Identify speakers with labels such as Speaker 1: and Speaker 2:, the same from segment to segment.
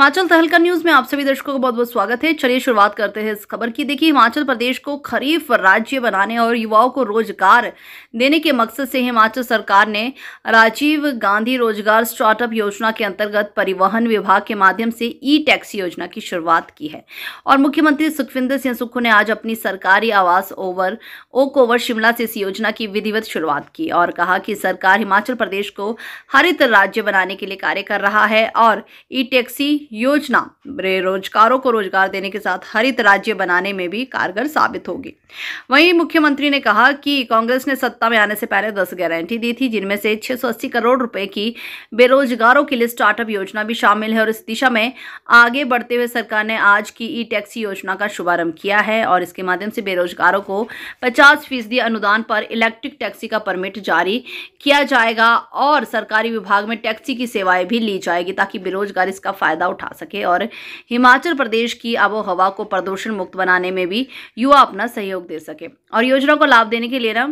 Speaker 1: हिमाचल तहलका न्यूज में आप सभी दर्शकों का बहुत बहुत स्वागत है। चलिए शुरुआत करते हैं इस खबर की। देखिए, हिमाचल प्रदेश को खरीफ राज्य बनाने और युवाओं को रोजगार देने के मकसद से हिमाचल सरकार ने राजीव गांधी रोजगार स्टार्टअप योजना के अंतर्गत परिवहन विभाग के माध्यम से ई टैक्सी योजना की शुरुआत की है। और मुख्यमंत्री सुखविंदर सिंह सुक्खू ने आज अपनी सरकारी आवास ओक ओवर शिमला से इस योजना की विधिवत शुरुआत की और कहा कि सरकार हिमाचल प्रदेश को हरित राज्य बनाने के लिए कार्य कर रहा है और ई टैक्सी योजना बेरोजगारों को रोजगार देने के साथ हरित राज्य बनाने में भी कारगर साबित होगी। वहीं मुख्यमंत्री ने कहा कि कांग्रेस ने सत्ता में आने से पहले 10 गारंटी दी थी, जिनमें से 680 करोड़ रुपए की बेरोजगारों के लिए स्टार्टअप योजना भी शामिल है। और इस दिशा में आगे बढ़ते हुए सरकार ने आज की ई टैक्सी योजना का शुभारंभ किया है और इसके माध्यम से बेरोजगारों को 50% अनुदान पर इलेक्ट्रिक टैक्सी का परमिट जारी किया जाएगा और सरकारी विभाग में टैक्सी की सेवाएं भी ली जाएगी ताकि बेरोजगार इसका फायदा उठा सके और हिमाचल प्रदेश की आबोहवा को प्रदूषण मुक्त बनाने में भी युवा अपना सहयोग दे सके। और योजना को लाभ देने के लिए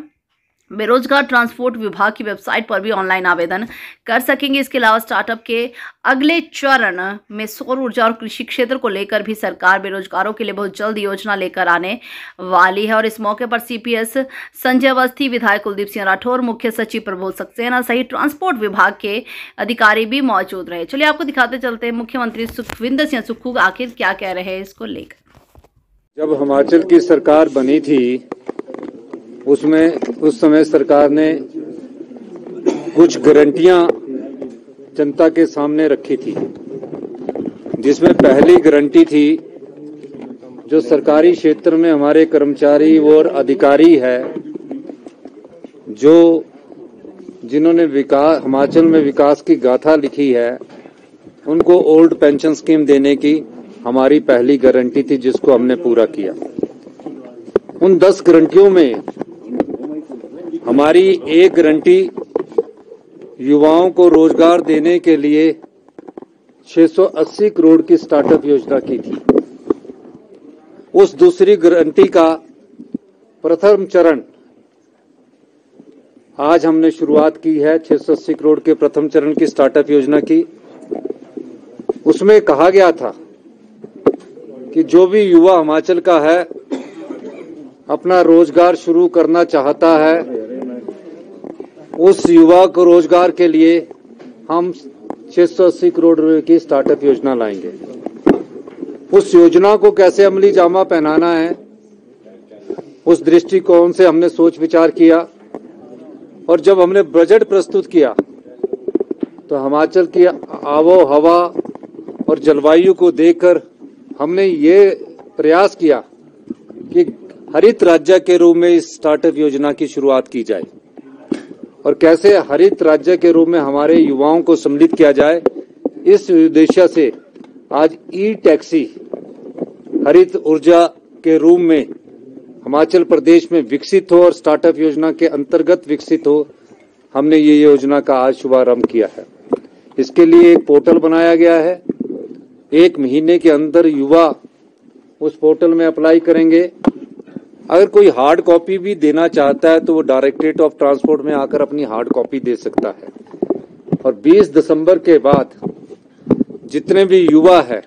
Speaker 1: बेरोजगार ट्रांसपोर्ट विभाग की वेबसाइट पर भी ऑनलाइन आवेदन कर सकेंगे। इसके अलावा स्टार्टअप के अगले चरण में सौर ऊर्जा और कृषि क्षेत्र को लेकर भी सरकार बेरोजगारों के लिए बहुत जल्द योजना लेकर आने वाली है। और इस मौके पर सीपीएस संजय अवस्थी, विधायक कुलदीप सिंह राठौर, मुख्य सचिव प्रबोध सक्सेना सहित ट्रांसपोर्ट विभाग के अधिकारी भी मौजूद रहे। चलिए आपको दिखाते चलते हैं मुख्यमंत्री सुखविंदर सिंह सुक्खू आखिर क्या कह रहे हैं इसको लेकर।
Speaker 2: जब हिमाचल की सरकार बनी थी उस समय सरकार ने कुछ गारंटियां जनता के सामने रखी थी, जिसमें पहली गारंटी थी जो सरकारी क्षेत्र में हमारे कर्मचारी और अधिकारी है जिन्होंने हिमाचल में विकास की गाथा लिखी है, उनको ओल्ड पेंशन स्कीम देने की हमारी पहली गारंटी थी, जिसको हमने पूरा किया। उन 10 गारंटियों में हमारी एक गारंटी युवाओं को रोजगार देने के लिए 680 करोड़ की स्टार्टअप योजना की थी। उस दूसरी गारंटी का प्रथम चरण आज हमने शुरुआत की है, 680 करोड़ के प्रथम चरण की स्टार्टअप योजना की। उसमें कहा गया था कि जो भी युवा हिमाचल का है, अपना रोजगार शुरू करना चाहता है, उस युवा को रोजगार के लिए हम 680 करोड़ रुपए की स्टार्टअप योजना लाएंगे। उस योजना को कैसे अमली जामा पहनाना है, उस दृष्टिकोण से हमने सोच विचार किया। और जब हमने बजट प्रस्तुत किया तो हिमाचल की आबो हवा और जलवायु को देखकर हमने ये प्रयास किया कि हरित राज्य के रूप में इस स्टार्टअप योजना की शुरुआत की जाए और कैसे हरित राज्य के रूप में हमारे युवाओं को सम्मिलित किया जाए। इस उद्देश्य से आज ई टैक्सी हरित ऊर्जा के रूप में हिमाचल प्रदेश में विकसित हो और स्टार्टअप योजना के अंतर्गत विकसित हो, हमने ये योजना का आज शुभारंभ किया है। इसके लिए एक पोर्टल बनाया गया है। 1 महीने के अंदर युवा उस पोर्टल में अप्लाई करेंगे। अगर कोई हार्ड कॉपी भी देना चाहता है तो वो डायरेक्टरेट ऑफ ट्रांसपोर्ट में आकर अपनी हार्ड कॉपी दे सकता है। और 20 दिसंबर के बाद जितने भी युवा है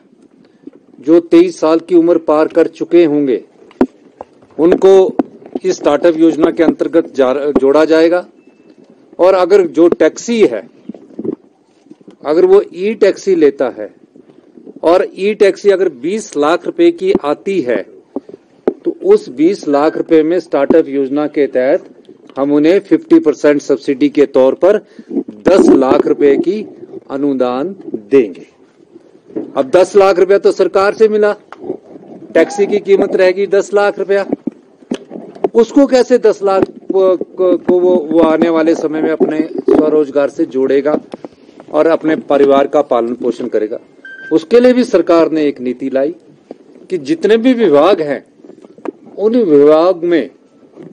Speaker 2: जो 23 साल की उम्र पार कर चुके होंगे, उनको इस स्टार्टअप योजना के अंतर्गत जोड़ा जाएगा। और अगर जो टैक्सी है, अगर वो ई टैक्सी लेता है और ई टैक्सी अगर 20 लाख रुपए की आती है तो उस 20 लाख रुपए में स्टार्टअप योजना के तहत हम उन्हें 50% सब्सिडी के तौर पर 10 लाख रुपए की अनुदान देंगे। अब 10 लाख रुपया तो सरकार से मिला, टैक्सी की कीमत रहेगी 10 लाख रुपया। उसको कैसे 10 लाख को वो आने वाले समय में अपने स्वरोजगार से जोड़ेगा और अपने परिवार का पालन पोषण करेगा। उसके लिए भी सरकार ने एक नीति लाई कि जितने भी विभाग हैं उन विभाग में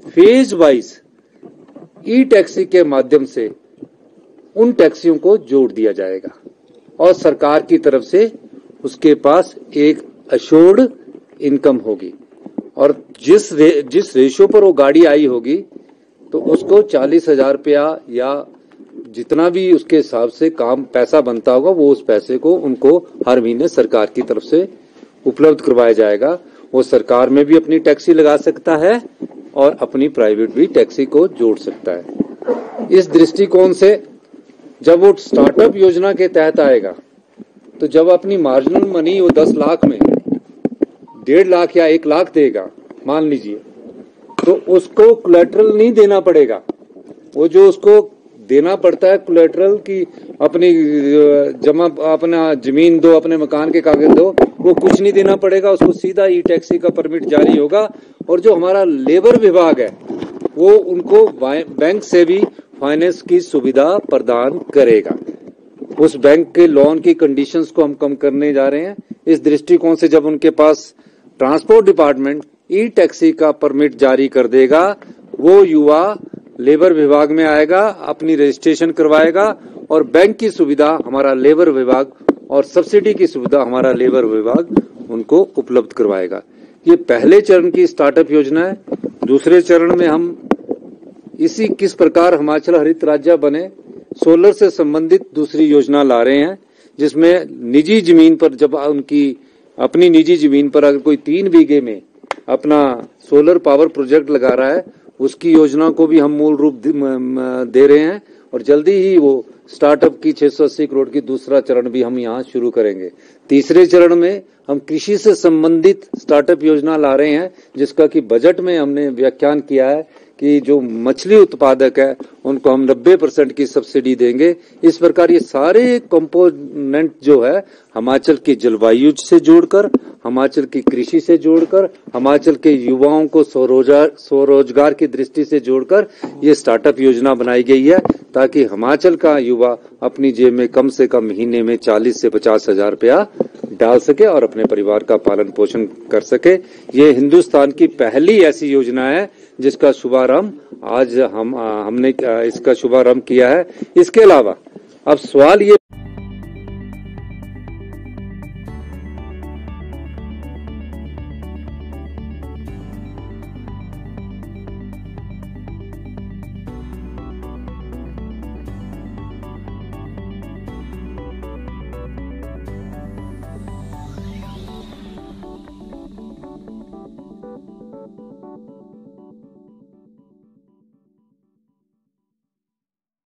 Speaker 2: फेज वाइज ई टैक्सी के माध्यम से उन टैक्सियों को जोड़ दिया जाएगा और सरकार की तरफ से उसके पास एक अश्योर्ड इनकम होगी। और जिस रेशो पर वो गाड़ी आई होगी तो उसको 40,000 रुपया या जितना भी उसके हिसाब से काम पैसा बनता होगा वो उस पैसे को उनको हर महीने सरकार की तरफ से उपलब्ध करवाया जाएगा। वो सरकार में भी अपनी टैक्सी लगा सकता है और अपनी प्राइवेट भी टैक्सी को जोड़ सकता है। इस दृष्टिकोण से जब वो स्टार्टअप योजना के तहत आएगा तो जब अपनी मार्जिनल मनी वो 10 लाख में 1.5 लाख या 1 लाख देगा मान लीजिए, तो उसको कोलैटरल नहीं देना पड़ेगा। वो जो उसको देना पड़ता है कोलैटरल की अपनी जमा अपना जमीन दो, अपने मकान के कागज दो, वो कुछ नहीं देना पड़ेगा। उसको सीधा ई टैक्सी का परमिट जारी होगा। और जो हमारा लेबर विभाग है वो उनको बैंक से भी फाइनेंस की सुविधा प्रदान करेगा। उस बैंक के लोन की कंडीशंस को हम कम करने जा रहे हैं। इस दृष्टिकोण से जब उनके पास ट्रांसपोर्ट डिपार्टमेंट ई टैक्सी का परमिट जारी कर देगा, वो युवा लेबर विभाग में आएगा, अपनी रजिस्ट्रेशन करवाएगा और बैंक की सुविधा हमारा लेबर विभाग और सब्सिडी की सुविधा हमारा लेबर विभाग उनको उपलब्ध करवाएगा। ये पहले चरण की स्टार्टअप योजना है। दूसरे चरण में हम इसी किस प्रकार हिमाचल हरित राज्य बने, सोलर से संबंधित दूसरी योजना ला रहे हैं, जिसमें निजी जमीन पर जब उनकी अपनी निजी जमीन पर अगर कोई 3 बीघे में अपना सोलर पावर प्रोजेक्ट लगा रहा है, उसकी योजना को भी हम मूल रूप दे रहे हैं और जल्दी ही वो स्टार्टअप की 680 करोड़ की दूसरा चरण भी हम यहाँ शुरू करेंगे। तीसरे चरण में हम कृषि से संबंधित स्टार्टअप योजना ला रहे हैं, जिसका कि बजट में हमने व्याख्यान किया है कि जो मछली उत्पादक है उनको हम 90% की सब्सिडी देंगे। इस प्रकार ये सारे कंपोनेंट जो है हिमाचल की जलवायु से जोड़कर, हिमाचल की कृषि से जोड़कर, हिमाचल के युवाओं को स्वरोजगार की दृष्टि से जोड़कर ये स्टार्टअप योजना बनाई गई है, ताकि हिमाचल का युवा अपनी जेब में कम से कम महीने में 40 से 50 हजार रुपया डाल सके और अपने परिवार का पालन पोषण कर सके। ये हिंदुस्तान की पहली ऐसी योजना है जिसका शुभारंभ आज हमने इसका शुभारंभ किया है। इसके अलावा अब सवाल ये